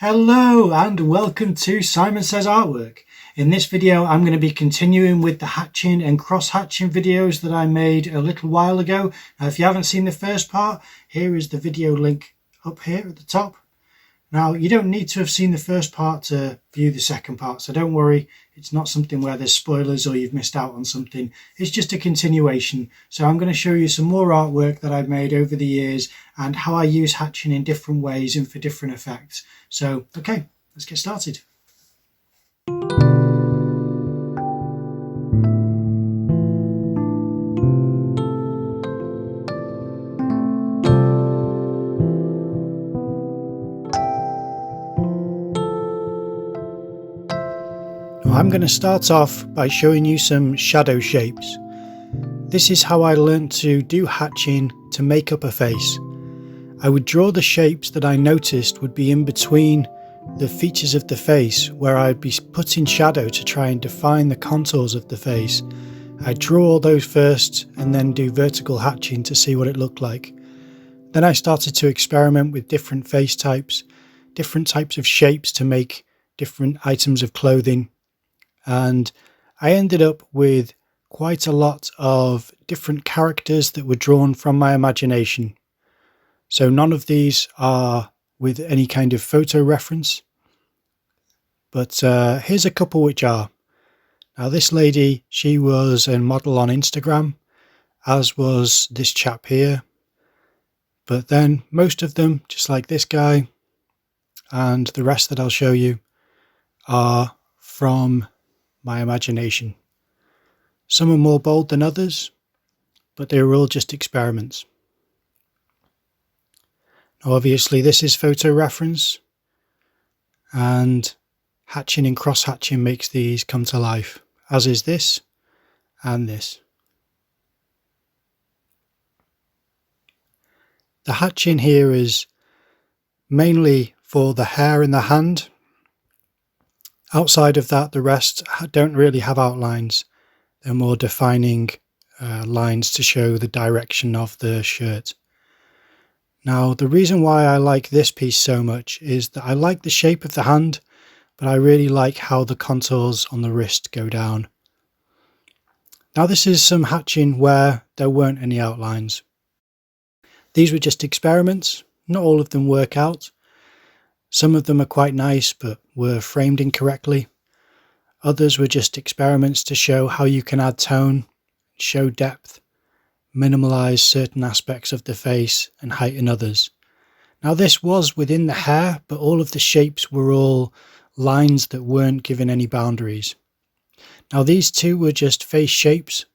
Hello and welcome to SIMONSEZ Artwork. In this video I'm going to be continuing with the hatching and cross-hatching videos that I made a little while ago. Now if you haven't seen the first part, here is the video link up here at the top. Now you don't need to have seen the first part to view the second part, so don't worry, it's not something where there's spoilers or you've missed out on something. It's just a continuation. So I'm going to show you some more artwork that I've made over the years and how I use hatching in different ways and for different effects. So okay, let's get started. I'm going to start off by showing you some shadow shapes. This is how I learned to do hatching to make up a face. I would draw the shapes that I noticed would be in between the features of the face, where I'd be putting shadow to try and define the contours of the face. I'd draw all those first and then do vertical hatching to see what it looked like. Then I started to experiment with different face types, different types of shapes to make different items of clothing. And I ended up with quite a lot of different characters that were drawn from my imagination. So none of these are with any kind of photo reference, but here's a couple which are. Now this lady, she was a model on Instagram, as was this chap here. But then most of them, just like this guy, and the rest that I'll show you, are from my imagination. Some are more bold than others, but they were all just experiments. Now obviously this is photo reference, and hatching and cross hatching makes these come to life, as is this and this. The hatching here is mainly for the hair and the hand. Outside of that, the rest don't really have outlines. They're more defining lines to show the direction of the shirt. Now, the reason why I like this piece so much is that I like the shape of the hand, but I really like how the contours on the wrist go down. Now, this is some hatching where there weren't any outlines. These were just experiments. Not all of them work out. Some of them are quite nice, but were framed incorrectly. Others were just experiments to show how you can add tone, show depth, minimalize certain aspects of the face and heighten others. Now this was within the hair, but all of the shapes were all lines that weren't given any boundaries. Now these two were just face shapes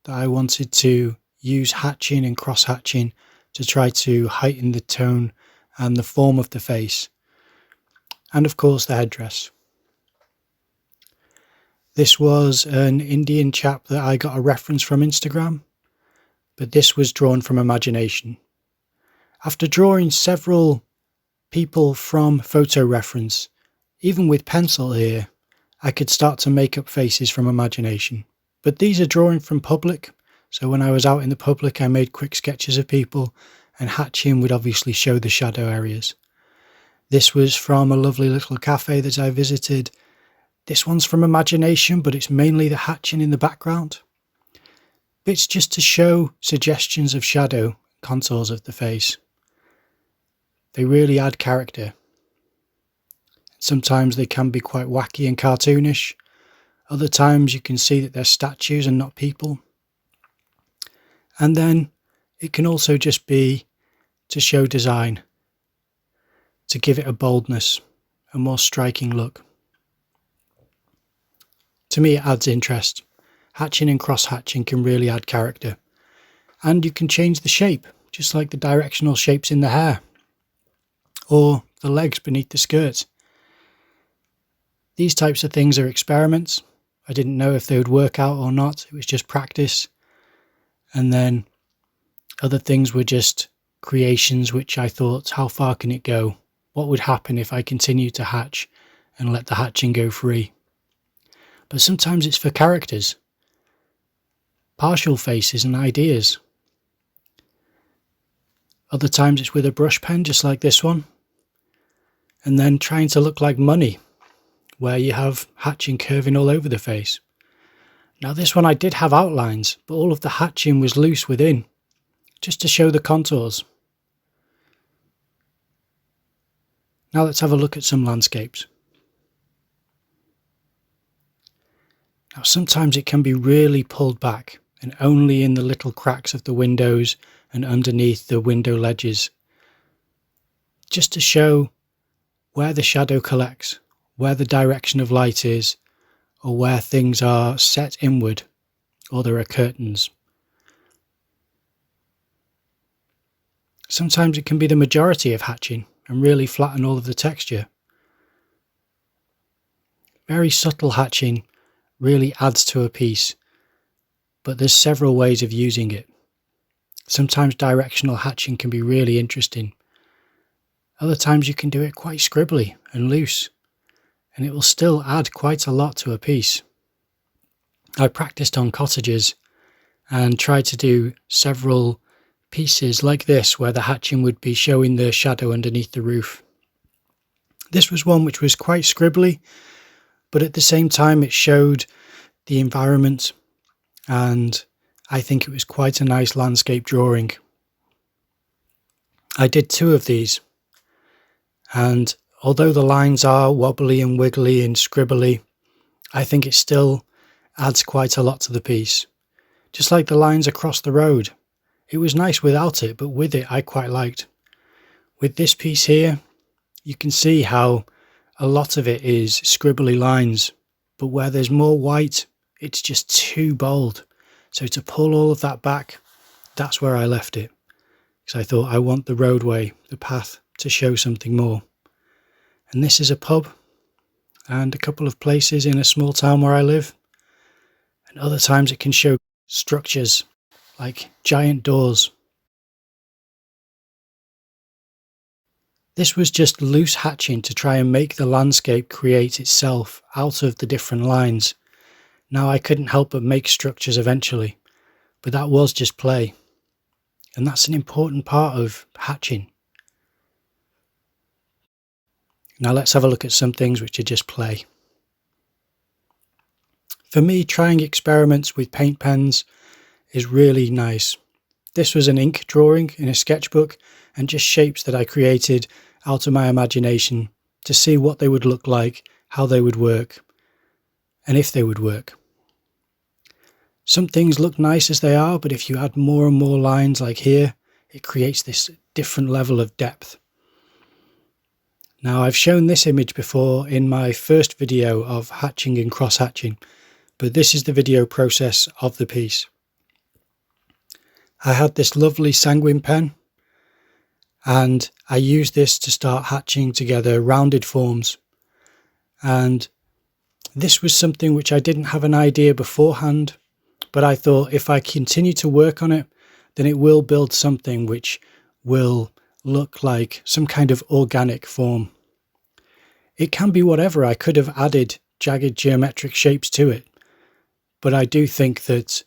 that I wanted to use hatching and cross hatching to try to heighten the tone and the form of the face. And of course the headdress. This was an Indian chap that I got a reference from Instagram, but this was drawn from imagination. After drawing several people from photo reference, even with pencil here, I could start to make up faces from imagination. But these are drawing from public, so when I was out in the public I made quick sketches of people, and hatching would obviously show the shadow areas. This was from a lovely little cafe that I visited. This one's from imagination, but it's mainly the hatching in the background. Bits just to show suggestions of shadow, contours of the face. They really add character. Sometimes they can be quite wacky and cartoonish. Other times you can see that they're statues and not people. And then it can also just be to show design, to give it a boldness, a more striking look. To me it adds interest. Hatching and cross hatching can really add character. And you can change the shape, just like the directional shapes in the hair, or the legs beneath the skirt. These types of things are experiments. I didn't know if they would work out or not, it was just practice. And then other things were just creations which I thought, how far can it go? What would happen if I continued to hatch and let the hatching go free? But sometimes it's for characters, partial faces and ideas. Other times it's with a brush pen, just like this one. and then trying to look like money, where you have hatching curving all over the face. Now this one I did have outlines, but all of the hatching was loose within, just to show the contours. Now let's have a look at some landscapes. Now sometimes it can be really pulled back and only in the little cracks of the windows and underneath the window ledges, just to show where the shadow collects, where the direction of light is, or where things are set inward, or there are curtains. Sometimes it can be the majority of hatching and really flatten all of the texture. Very subtle hatching really adds to a piece, but there's several ways of using it. Sometimes directional hatching can be really interesting. Other times you can do it quite scribbly and loose, and it will still add quite a lot to a piece. I practiced on cottages and tried to do several pieces like this where the hatching would be showing the shadow underneath the roof. This was one which was quite scribbly, but at the same time it showed the environment, and I think it was quite a nice landscape drawing. I did 2 of these, and although the lines are wobbly and wiggly and scribbly, I think it still adds quite a lot to the piece. Just like the lines across the road. It was nice without it, but with it I quite liked. With this piece here, you can see how a lot of it is scribbly lines, but where there's more white, it's just too bold. So to pull all of that back, that's where I left it. Because I thought I want the roadway, the path, to show something more. And this is a pub and a couple of places in a small town where I live. And other times it can show structures like giant doors. This was just loose hatching to try and make the landscape create itself out of the different lines. Now I couldn't help but make structures eventually, but that was just play. And that's an important part of hatching. Now let's have a look at some things which are just play. For me, trying experiments with paint pens is really nice. This was an ink drawing in a sketchbook and just shapes that I created out of my imagination to see what they would look like, how they would work, and if they would work. Some things look nice as they are, but if you add more and more lines like here, it creates this different level of depth. Now I've shown this image before in my first video of hatching and cross-hatching, but this is the video process of the piece. I had this lovely sanguine pen and I used this to start hatching together rounded forms, and this was something which I didn't have an idea beforehand, but I thought if I continue to work on it, then it will build something which will look like some kind of organic form. It can be whatever. I could have added jagged geometric shapes to it, but I do think that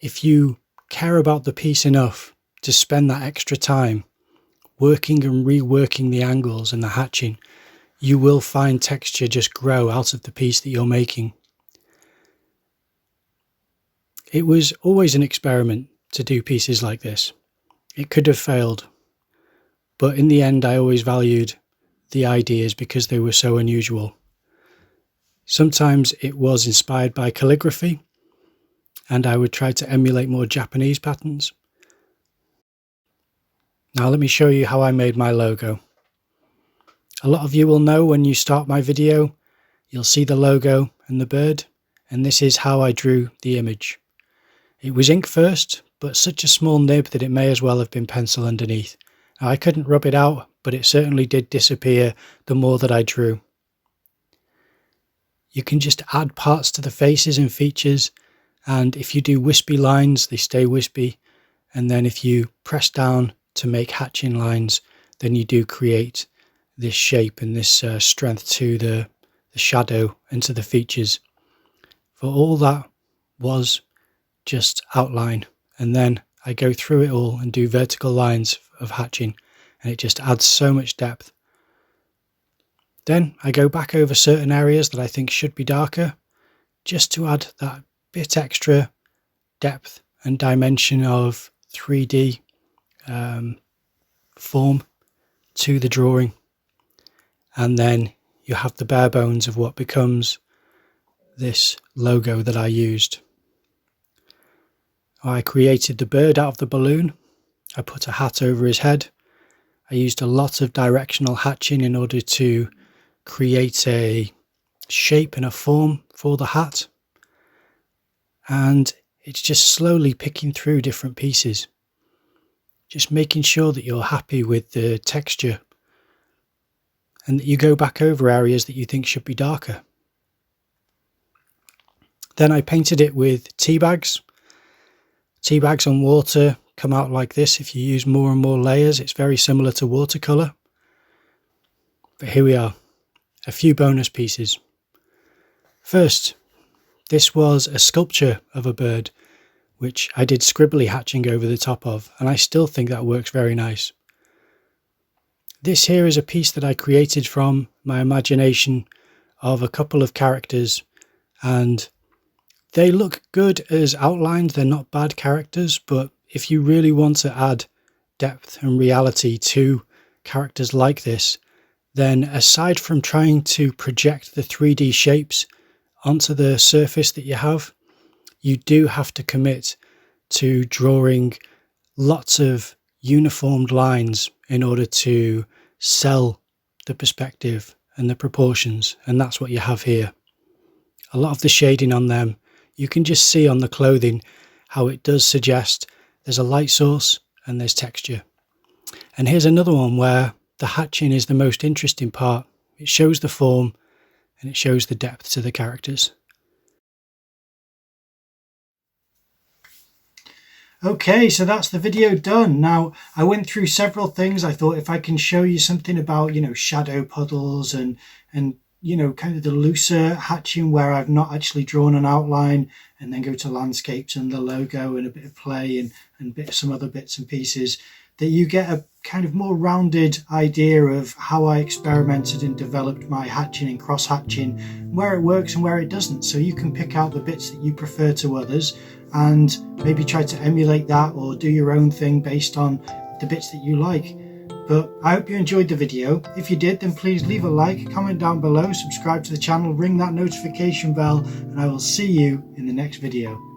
if you care about the piece enough to spend that extra time working and reworking the angles and the hatching, you will find texture just grow out of the piece that you're making. It was always an experiment to do pieces like this. It could have failed, but in the end I always valued the ideas because they were so unusual. Sometimes it was inspired by calligraphy, and I would try to emulate more Japanese patterns. Now let me show you how I made my logo. A lot of you will know when you start my video, you'll see the logo and the bird, and this is how I drew the image. It was ink first, but such a small nib that it may as well have been pencil underneath. Now, I couldn't rub it out, but it certainly did disappear the more that I drew. You can just add parts to the faces and features, and if you do wispy lines, they stay wispy, and then if you press down to make hatching lines, then you do create this shape and this strength to the shadow and to the features. For all that was just outline, and then I go through it all and do vertical lines of hatching, and it just adds so much depth. Then I go back over certain areas that I think should be darker, just to add that bit extra depth and dimension of 3D form to the drawing. And then you have the bare bones of what becomes this logo that I used. I created the bird out of the balloon. I put a hat over his head. I used a lot of directional hatching in order to create a shape and a form for the hat. And it's just slowly picking through different pieces, just making sure that you're happy with the texture and that you go back over areas that you think should be darker. Then I painted it with tea bags. Tea bags on water come out like this. If you use more and more layers, it's very similar to watercolour. But here we are, a few bonus pieces. First, this was a sculpture of a bird, which I did scribbly hatching over the top of, and I still think that works very nice. This here is a piece that I created from my imagination of a couple of characters, and they look good as outlined. They're not bad characters, but if you really want to add depth and reality to characters like this, then aside from trying to project the 3D shapes onto the surface that you have, you do have to commit to drawing lots of uniformed lines in order to sell the perspective and the proportions, and that's what you have here. A lot of the shading on them, you can just see on the clothing how it does suggest there's a light source and there's texture. And here's another one where the hatching is the most interesting part. It shows the form and it shows the depth to the characters. Okay, so that's the video done. Now, I went through several things. I thought if I can show you something about, shadow puddles and kind of the looser hatching where I've not actually drawn an outline, and then go to landscapes and the logo and a bit of play and some other bits and pieces, that you get a kind of more rounded idea of how I experimented and developed my hatching and cross hatching, where it works and where it doesn't. So you can pick out the bits that you prefer to others and maybe try to emulate that or do your own thing based on the bits that you like. But I hope you enjoyed the video. If you did, then please leave a like, comment down below, subscribe to the channel, ring that notification bell, and I will see you in the next video.